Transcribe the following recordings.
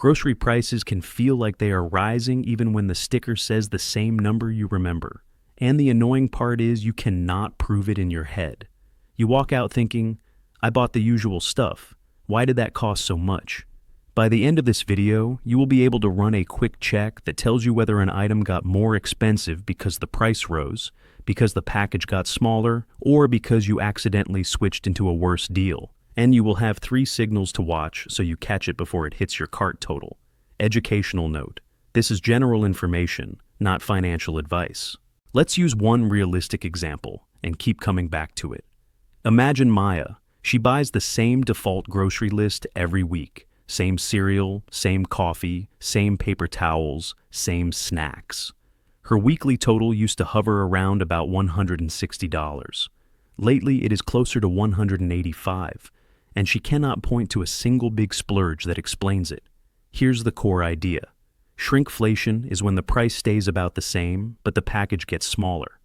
Grocery prices can feel like they are rising even when the sticker says the same number you remember. And the annoying part is you cannot prove it in your head. You walk out thinking, I bought the usual stuff. Why did that cost so much? By the end of this video, you will be able to run a quick check that tells you whether an item got more expensive because the price rose, because the package got smaller, or because you accidentally switched into a worse deal. And you will have 3 signals to watch so you catch it before it hits your cart total. Educational note: this is general information, not financial advice. Let's use one realistic example and keep coming back to it. Imagine Maya. She buys the same default grocery list every week. Same cereal, same coffee, same paper towels, same snacks. Her weekly total used to hover around about $160. Lately, it is closer to $185, and she cannot point to a single big splurge that explains it. Here's the core idea. Shrinkflation is when the price stays about the same, but the package gets smaller.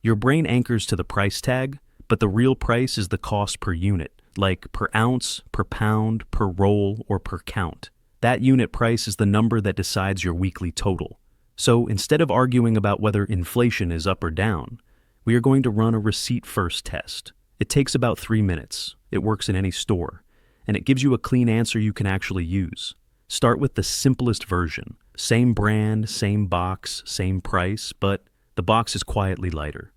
Your brain anchors to the price tag, but the real price is the cost per unit, like per ounce, per pound, per roll, or per count. That unit price is the number that decides your weekly total. So instead of arguing about whether inflation is up or down, we are going to run a receipt-first test. It takes about 3 minutes. It works in any store, and it gives you a clean answer you can actually use. Start with the simplest version. Same brand, same box, same price, but the box is quietly lighter.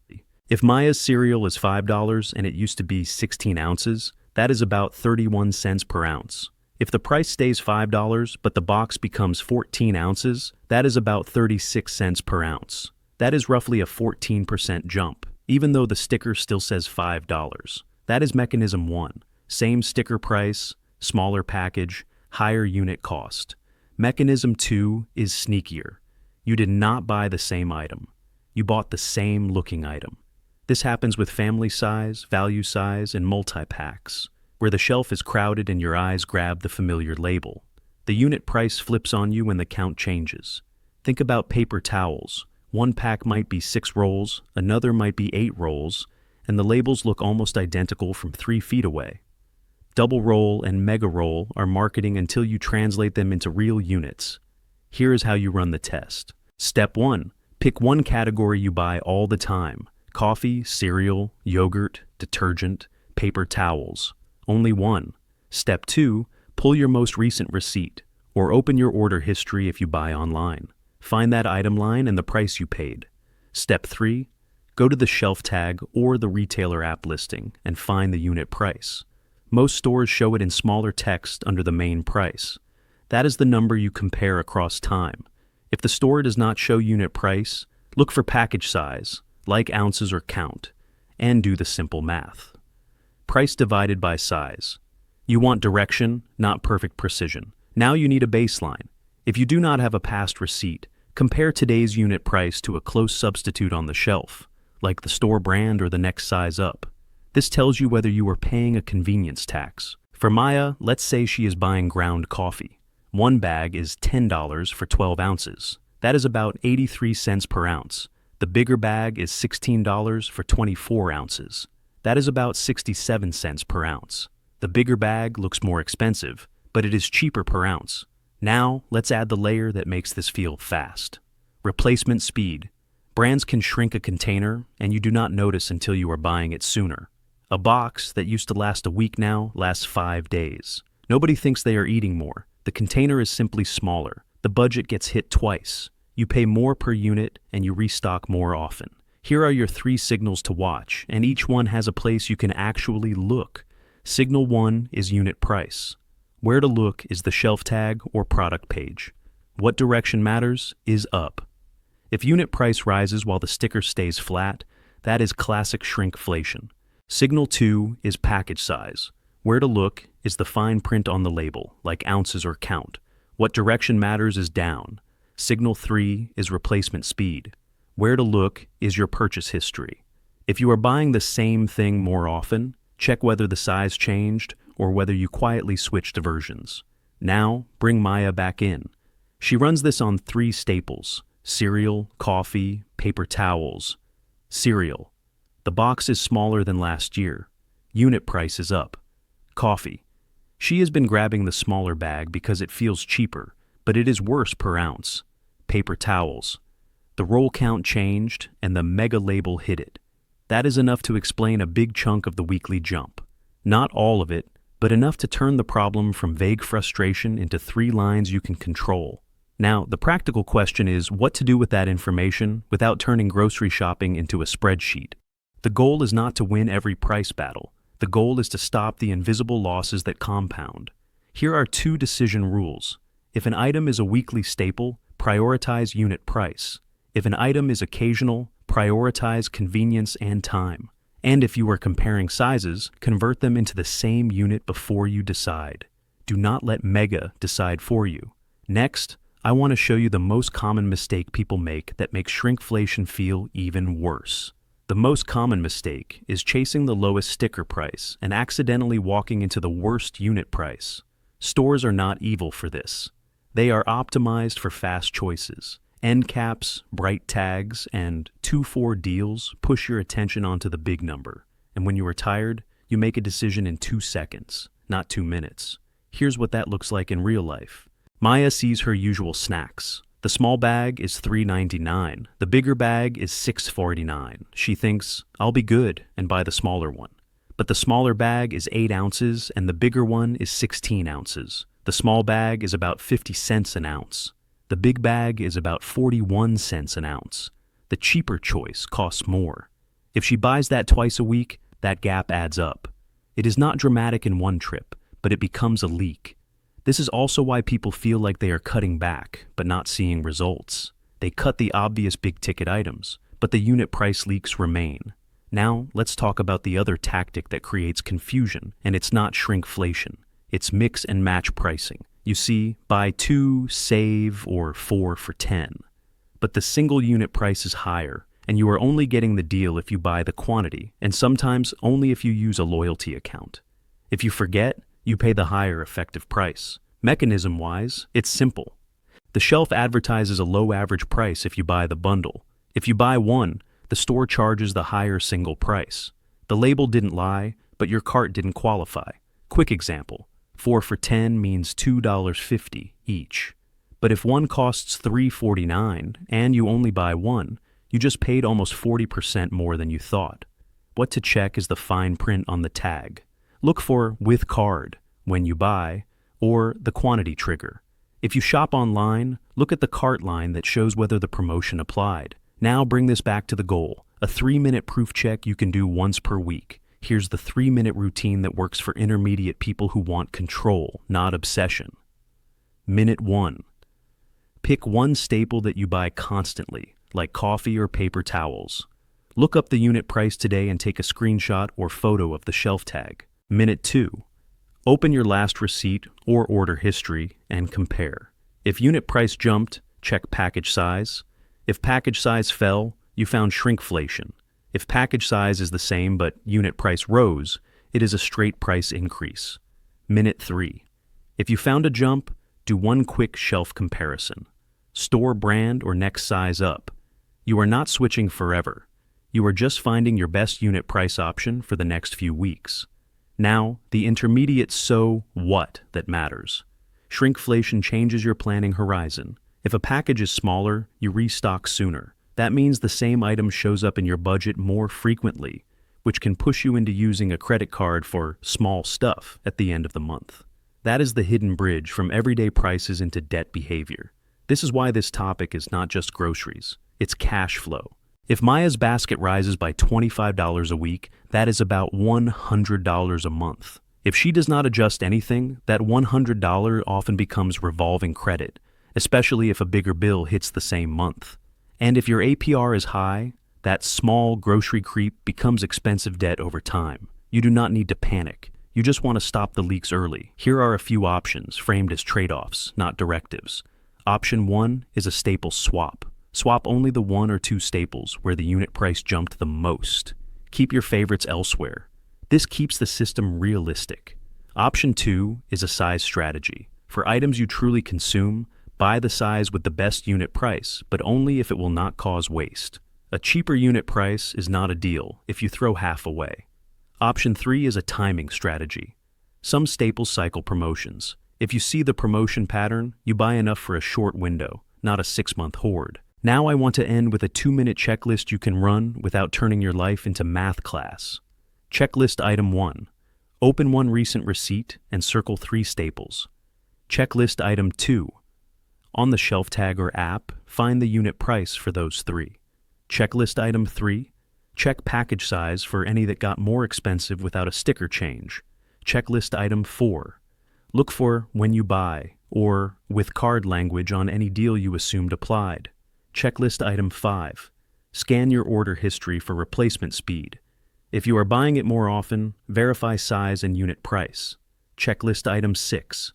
If Maya's cereal is $5 and it used to be 16 ounces, that is about 31 cents per ounce. If the price stays $5 but the box becomes 14 ounces, that is about 36 cents per ounce. That is roughly a 14% jump, even though the sticker still says $5. That is mechanism 1. Same sticker price, smaller package, higher unit cost. Mechanism 2 is sneakier. You did not buy the same item. You bought the same looking item. This happens with family size, value size, and multi-packs, where the shelf is crowded and your eyes grab the familiar label. The unit price flips on you when the count changes. Think about paper towels. One pack might be 6 rolls, another might be 8 rolls, and the labels look almost identical from 3 feet away. Double roll and mega roll are marketing until you translate them into real units. Here is how you run the test. Step 1. Pick one category you buy all the time. Coffee, cereal, yogurt, detergent, paper towels. Only one. Step 2. Pull your most recent receipt, or open your order history if you buy online. Find that item line and the price you paid. Step 3. Go to the shelf tag or the retailer app listing and find the unit price. Most stores show it in smaller text under the main price. That is the number you compare across time. If the store does not show unit price, look for package size, like ounces or count, and do the simple math. Price divided by size. You want direction, not perfect precision. Now you need a baseline. If you do not have a past receipt, compare today's unit price to a close substitute on the shelf, like the store brand or the next size up. This tells you whether you are paying a convenience tax. For Maya, let's say she is buying ground coffee. One bag is $10 for 12 ounces. That is about 83 cents per ounce. The bigger bag is $16 for 24 ounces. That is about 67 cents per ounce. The bigger bag looks more expensive, but it is cheaper per ounce. Now, let's add the layer that makes this feel fast. Replacement speed. Brands can shrink a container, and you do not notice until you are buying it sooner. A box that used to last a week now lasts 5 days. Nobody thinks they are eating more. The container is simply smaller. The budget gets hit twice. You pay more per unit, and you restock more often. Here are your 3 signals to watch, and each one has a place you can actually look. Signal 1 is unit price. Where to look is the shelf tag or product page. What direction matters is up. If unit price rises while the sticker stays flat, that is classic shrinkflation. Signal 2 is package size. Where to look is the fine print on the label, like ounces or count. What direction matters is down. Signal 3 is replacement speed. Where to look is your purchase history. If you are buying the same thing more often, check whether the size changed or whether you quietly switched versions. Now, bring Maya back in. She runs this on 3 staples: cereal, coffee, paper towels. Cereal. The box is smaller than last year. Unit price is up. Coffee. She has been grabbing the smaller bag because it feels cheaper, but it is worse per ounce. Paper towels. The roll count changed and the mega label hit it. That is enough to explain a big chunk of the weekly jump. Not all of it, but enough to turn the problem from vague frustration into 3 lines you can control. Now, the practical question is what to do with that information without turning grocery shopping into a spreadsheet. The goal is not to win every price battle. The goal is to stop the invisible losses that compound. Here are 2 decision rules. If an item is a weekly staple, prioritize unit price. If an item is occasional, prioritize convenience and time. And if you are comparing sizes, convert them into the same unit before you decide. Do not let mega decide for you. Next, I want to show you the most common mistake people make that makes shrinkflation feel even worse. The most common mistake is chasing the lowest sticker price and accidentally walking into the worst unit price. Stores are not evil for this. They are optimized for fast choices. End caps, bright tags, and 2-4 deals push your attention onto the big number. And when you are tired, you make a decision in 2 seconds, not 2 minutes. Here's what that looks like in real life. Maya sees her usual snacks. The small bag is $3.99. The bigger bag is $6.49. She thinks, I'll be good, and buy the smaller one. But the smaller bag is 8 ounces, and the bigger one is 16 ounces. The small bag is about 50 cents an ounce. The big bag is about 41 cents an ounce. The cheaper choice costs more. If she buys that twice a week, that gap adds up. It is not dramatic in one trip, but it becomes a leak. This is also why people feel like they are cutting back, but not seeing results. They cut the obvious big-ticket items, but the unit price leaks remain. Now, let's talk about the other tactic that creates confusion, and it's not shrinkflation. It's mix and match pricing. You see, buy 2, save, or 4 for 10. But the single unit price is higher, and you are only getting the deal if you buy the quantity, and sometimes only if you use a loyalty account. If you forget, you pay the higher effective price. Mechanism-wise, it's simple. The shelf advertises a low average price if you buy the bundle. If you buy one, the store charges the higher single price. The label didn't lie, but your cart didn't qualify. Quick example, 4 for 10 means $2.50 each. But if one costs $3.49 and you only buy one, you just paid almost 40% more than you thought. What to check is the fine print on the tag. Look for with card when you buy, or the quantity trigger. If you shop online, look at the cart line that shows whether the promotion applied. Now bring this back to the goal, a 3-minute proof check you can do once per week. Here's the 3-minute routine that works for intermediate people who want control, not obsession. Minute 1. Pick one staple that you buy constantly, like coffee or paper towels. Look up the unit price today and take a screenshot or photo of the shelf tag. Minute 2. Open your last receipt or order history and compare. If unit price jumped, check package size. If package size fell, you found shrinkflation. If package size is the same but unit price rose, it is a straight price increase. Minute 3. If you found a jump, do one quick shelf comparison. Store brand or next size up. You are not switching forever. You are just finding your best unit price option for the next few weeks. Now, the intermediate so what that matters. Shrinkflation changes your planning horizon. If a package is smaller, you restock sooner. That means the same item shows up in your budget more frequently, which can push you into using a credit card for small stuff at the end of the month. That is the hidden bridge from everyday prices into debt behavior. This is why this topic is not just groceries, it's cash flow. If Maya's basket rises by $25 a week, that is about $100 a month. If she does not adjust anything, that $100 often becomes revolving credit, especially if a bigger bill hits the same month. And if your APR is high, that small grocery creep becomes expensive debt over time. You do not need to panic. You just want to stop the leaks early. Here are a few options framed as trade-offs, not directives. Option 1 is a staple swap. Swap only the 1 or 2 staples where the unit price jumped the most. Keep your favorites elsewhere. This keeps the system realistic. Option 2 is a size strategy. For items you truly consume, buy the size with the best unit price, but only if it will not cause waste. A cheaper unit price is not a deal if you throw half away. Option 3 is a timing strategy. Some staples cycle promotions. If you see the promotion pattern, you buy enough for a short window, not a 6-month hoard. Now I want to end with a 2-minute checklist you can run without turning your life into math class. Checklist item 1. Open one recent receipt and circle 3 staples. Checklist item 2. On the shelf tag or app, find the unit price for those 3. Checklist item 3. Check package size for any that got more expensive without a sticker change. Checklist item 4. Look for when you buy or with card language on any deal you assumed applied. Checklist item 5. Scan your order history for replacement speed. If you are buying it more often, verify size and unit price. Checklist item 6.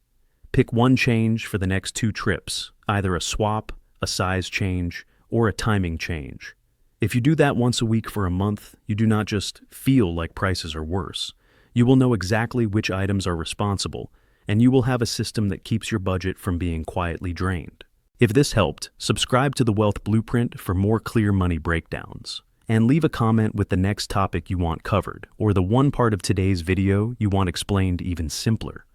Pick one change for the next 2 trips, either a swap, a size change, or a timing change. If you do that once a week for a month, you do not just feel like prices are worse. You will know exactly which items are responsible, and you will have a system that keeps your budget from being quietly drained. If this helped, subscribe to the Wealth Blueprint for more clear money breakdowns. And leave a comment with the next topic you want covered, or the one part of today's video you want explained even simpler.